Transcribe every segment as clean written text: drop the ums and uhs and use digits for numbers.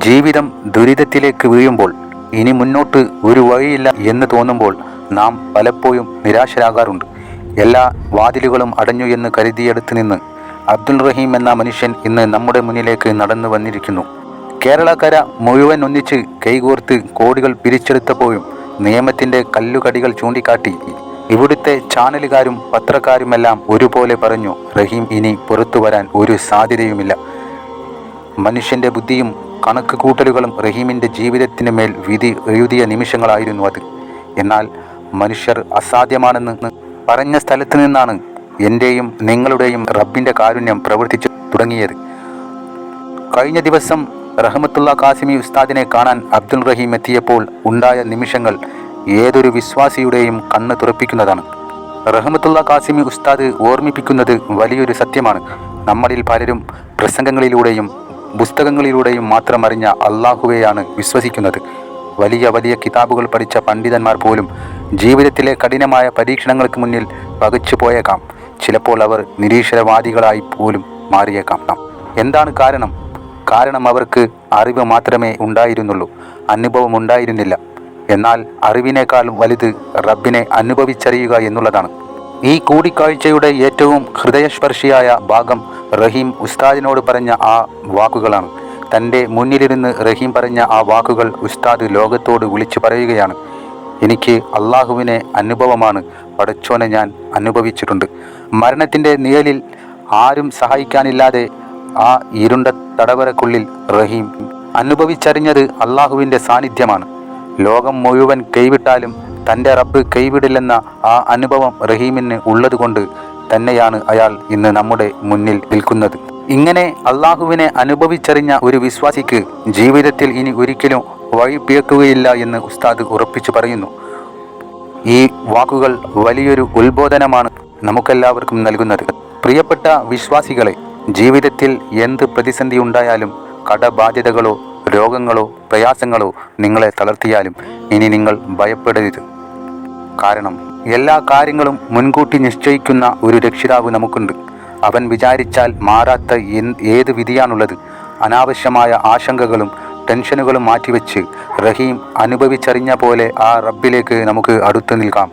ജീവിതം ദുരിതത്തിലേക്ക് വീഴുമ്പോൾ ഇനി മുന്നോട്ട് ഒരു വഴിയില്ല എന്ന് തോന്നുമ്പോൾ നാം പലപ്പോഴും നിരാശരാകാറുണ്ട്. എല്ലാ വാതിലുകളും അടഞ്ഞു എന്ന് കരുതിയെടുത്ത് നിന്ന് അബ്ദുൽ റഹീം എന്ന മനുഷ്യൻ ഇന്ന് നമ്മുടെ മുന്നിലേക്ക് നടന്നു വന്നിരിക്കുന്നു. കേരളക്കര മുഴുവൻ ഒന്നിച്ച് കൈകോർത്ത് കോടികൾ പിരിച്ചെടുത്തപ്പോഴും നിയമത്തിൻ്റെ കല്ലുകടികൾ ചൂണ്ടിക്കാട്ടി ഇവിടുത്തെ ചാനലുകാരും പത്രക്കാരുമെല്ലാം ഒരുപോലെ പറഞ്ഞു, റഹീം ഇനി പുറത്തു വരാൻ ഒരു സാധ്യതയുമില്ല. മനുഷ്യൻ്റെ ബുദ്ധിയും കണക്ക് കൂട്ടലുകളും റഹീമിൻ്റെ ജീവിതത്തിന് മേൽ വിധി എഴുതിയ നിമിഷങ്ങളായിരുന്നു അത്. എന്നാൽ മനുഷ്യർ അസാധ്യമാണെന്ന് പറഞ്ഞ സ്ഥലത്ത് നിന്നാണ് എൻ്റെയും നിങ്ങളുടെയും റബ്ബിൻ്റെ കാരുണ്യം പ്രവർത്തിച്ചു തുടങ്ങിയത്. കഴിഞ്ഞ ദിവസം റഹ്മത്തുള്ള കാസിമി ഉസ്താദിനെ കാണാൻ അബ്ദുൽ റഹീം എത്തിയപ്പോൾ ഉണ്ടായ നിമിഷങ്ങൾ ഏതൊരു വിശ്വാസിയുടെയും കണ്ണ് തുറപ്പിക്കുന്നതാണ്. റഹ്മത്തുള്ള കാസിമി ഉസ്താദ് ഓർമ്മിപ്പിക്കുന്നത് വലിയൊരു സത്യമാണ്. നമ്മളിൽ പലരും പ്രസംഗങ്ങളിലൂടെയും പുസ്തകങ്ങളിലൂടെയും മാത്രം അറിഞ്ഞ അള്ളാഹുവെയാണ് വിശ്വസിക്കുന്നത്. വലിയ വലിയ കിതാബുകൾ പഠിച്ച പണ്ഡിതന്മാർ പോലും ജീവിതത്തിലെ കഠിനമായ പരീക്ഷണങ്ങൾക്ക് മുന്നിൽ പകച്ചു പോയേക്കാം. ചിലപ്പോൾ അവർ നിരീശ്വരവാദികളായി പോലും മാറിയേക്കാം. എന്താണ് കാരണം? കാരണം അവർക്ക് അറിവ് മാത്രമേ ഉണ്ടായിരുന്നുള്ളൂ, അനുഭവം ഉണ്ടായിരുന്നില്ല. എന്നാൽ അറിവിനേക്കാൾ വലുത് റബ്ബിനെ അനുഭവിച്ചറിയുക എന്നുള്ളതാണ്. ഈ കൂടിക്കാഴ്ചയുടെ ഏറ്റവും ഹൃദയസ്പർശിയായ ഭാഗം റഹീം ഉസ്താദിനോട് പറഞ്ഞ ആ വാക്കുകളാണ്. തൻ്റെ മുന്നിലിരുന്ന് റഹീം പറഞ്ഞ ആ വാക്കുകൾ ഉസ്താദ് ലോകത്തോട് വിളിച്ചു പറയുകയാണ്. എനിക്ക് അള്ളാഹുവിനെ അനുഭവമാണ്, പടച്ചോനെ ഞാൻ അനുഭവിച്ചിട്ടുണ്ട്. മരണത്തിൻ്റെ നിഴലിൽ ആരും സഹായിക്കാനില്ലാതെ ആ ഇരുണ്ട തടവറക്കുള്ളിൽ റഹീം അനുഭവിച്ചറിഞ്ഞത് അള്ളാഹുവിൻ്റെ സാന്നിധ്യമാണ്. ലോകം മുഴുവൻ കൈവിട്ടാലും തൻ്റെ റബ്ബ് കൈവിടില്ലെന്ന ആ അനുഭവം റഹീമിന് ഉള്ളതുകൊണ്ട് തന്നെയാണ് അയാൾ ഇന്ന് നമ്മുടെ മുന്നിൽ നിൽക്കുന്നത്. ഇങ്ങനെ അള്ളാഹുവിനെ അനുഭവിച്ചറിഞ്ഞ ഒരു വിശ്വാസിക്ക് ജീവിതത്തിൽ ഇനി ഒരിക്കലും വഴി പിഴക്കുകയില്ല എന്ന് ഉസ്താദ് ഉറപ്പിച്ചു പറയുന്നു. ഈ വാക്കുകൾ വലിയൊരു ഉത്ബോധനമാണ് നമുക്കെല്ലാവർക്കും നൽകുന്നത്. പ്രിയപ്പെട്ട വിശ്വാസികളെ, ജീവിതത്തിൽ എന്ത് പ്രതിസന്ധി ഉണ്ടായാലും, കടബാധ്യതകളോ രോഗങ്ങളോ പ്രയാസങ്ങളോ നിങ്ങളെ തളർത്തിയാലും ഇനി നിങ്ങൾ ഭയപ്പെടരുത്. കാരണം എല്ലാ കാര്യങ്ങളും മുൻകൂട്ടി നിശ്ചയിക്കുന്ന ഒരു രക്ഷിതാവ് നമുക്കുണ്ട്. അവൻ വിചാരിച്ചാൽ മാറാത്ത ഏത് വിധിയാണുള്ളത്? അനാവശ്യമായ ആശങ്കകളും ടെൻഷനുകളും മാറ്റിവെച്ച് റഹീം അനുഭവിച്ചറിഞ്ഞ പോലെ ആ റബ്ബിലേക്ക് നമുക്ക് അടുത്തു നിൽക്കാം.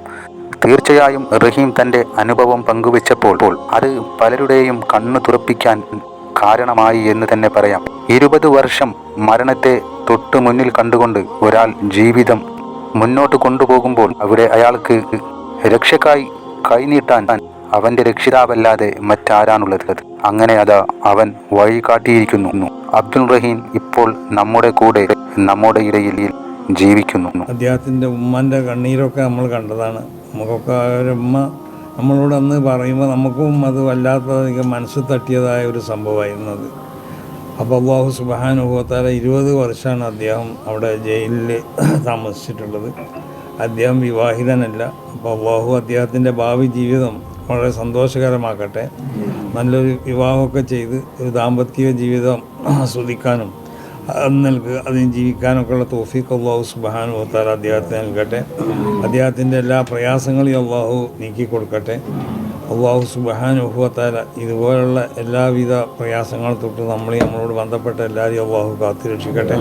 തീർച്ചയായും റഹീം തൻ്റെ അനുഭവം പങ്കുവെച്ചപ്പോൾ അത് പലരുടെയും കണ്ണു തുറപ്പിക്കാൻ കാരണമായി എന്ന് തന്നെ പറയാം. 20 വർഷം മരണത്തെ തൊട്ടു മുന്നിൽ കണ്ടുകൊണ്ട് ഒരാൾ ജീവിതം മുന്നോട്ട് കൊണ്ടുപോകുമ്പോൾ അവിടെ അയാൾക്ക് രക്ഷക്കായി കൈനീട്ടാൻ അവൻ്റെ രക്ഷിതാവല്ലാതെ മറ്റാരാണുള്ളത്? അങ്ങനെ അതാ അവൻ വഴി കാട്ടിയിരിക്കുന്നു. അബ്ദുൽ റഹീം ഇപ്പോൾ നമ്മുടെ കൂടെ, നമ്മുടെ ഇടയിൽ ജീവിക്കുന്നു. അദ്ദേഹത്തിൻ്റെ ഉമ്മൻ്റെ കണ്ണീരൊക്കെ നമ്മൾ കണ്ടതാണ്. നമുക്കൊക്കെ അവരുമ്മ നമ്മളോട് അന്ന് പറയുമ്പോൾ നമുക്കും അത് വല്ലാത്തധികം മനസ്സ് തട്ടിയതായ ഒരു സംഭവമായിരുന്നത്. അപ്പോൾ അല്ലാഹു സുബ്ഹാനഹു വ തആല 20 വർഷമാണ് അദ്ദേഹം അവിടെ ജയിലിൽ താമസിച്ചിട്ടുള്ളത്. അദ്ദേഹം വിവാഹിതനല്ല. അപ്പോൾ അല്ലാഹു അദ്ദേഹത്തിൻ്റെ ഭാവി ജീവിതം വളരെ സന്തോഷകരമാക്കട്ടെ. നല്ലൊരു വിവാഹമൊക്കെ ചെയ്ത് ഒരു ദാമ്പത്യ ജീവിതം ആസ്വദിക്കാനും അതിന് ജീവിക്കാനൊക്കെ ഉള്ള തൗഫീഖ് അല്ലാഹു സുബ്ഹാനഹു വ തആല അദ്ദേഹത്തിന് നൽകട്ടെ. അദ്ദേഹത്തിൻ്റെ എല്ലാ പ്രയാസങ്ങളെയും അല്ലാഹു നീക്കി കൊടുക്കട്ടെ. അല്ലാഹു സുബ്ഹാനഹു വ തആല ഇതുപോലുള്ള എല്ലാവിധ പ്രയാസങ്ങൾ തൊട്ട് നമ്മളോട് ബന്ധപ്പെട്ട എല്ലാവരെയും അല്ലാഹു കാത്തുരക്ഷിക്കട്ടെ.